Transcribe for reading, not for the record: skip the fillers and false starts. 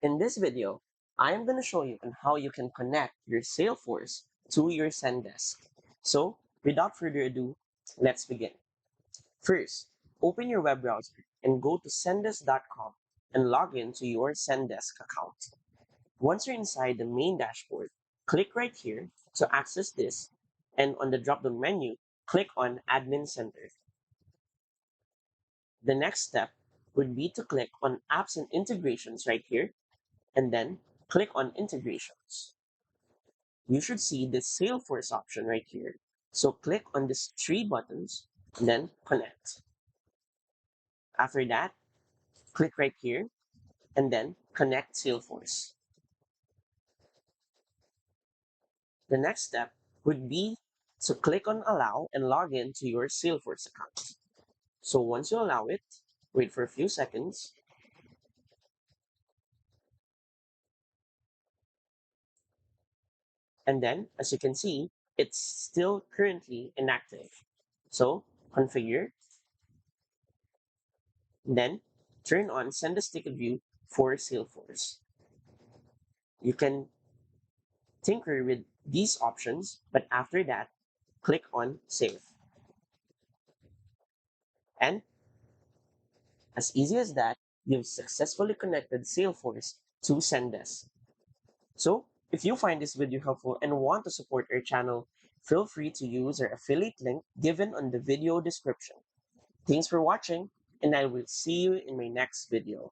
In this video, I am going to show you on how you can connect your Salesforce to your Zendesk. So, without further ado, let's begin. First, open your web browser and go to zendesk.com and log in to your Zendesk account. Once you're inside the main dashboard, click right here to access this, and on the drop-down menu, click on Admin Center. The next step would be to click on Apps and Integrations right here and then click on integrations. You should see the Salesforce option right here. So click on these three buttons, then connect. After that, click right here and then connect Salesforce. The next step would be to click on allow and log in to your Salesforce account. So once you allow it, wait for a few seconds. And then as you can see, it's still currently inactive. So configure, then turn on Send a Ticket View for Salesforce. You can tinker with these options, but after that, click on Save. And as easy as that, you've successfully connected Salesforce to Zendesk. So, if you find this video helpful and want to support our channel, feel free to use our affiliate link given on the video description. Thanks for watching, and I will see you in my next video.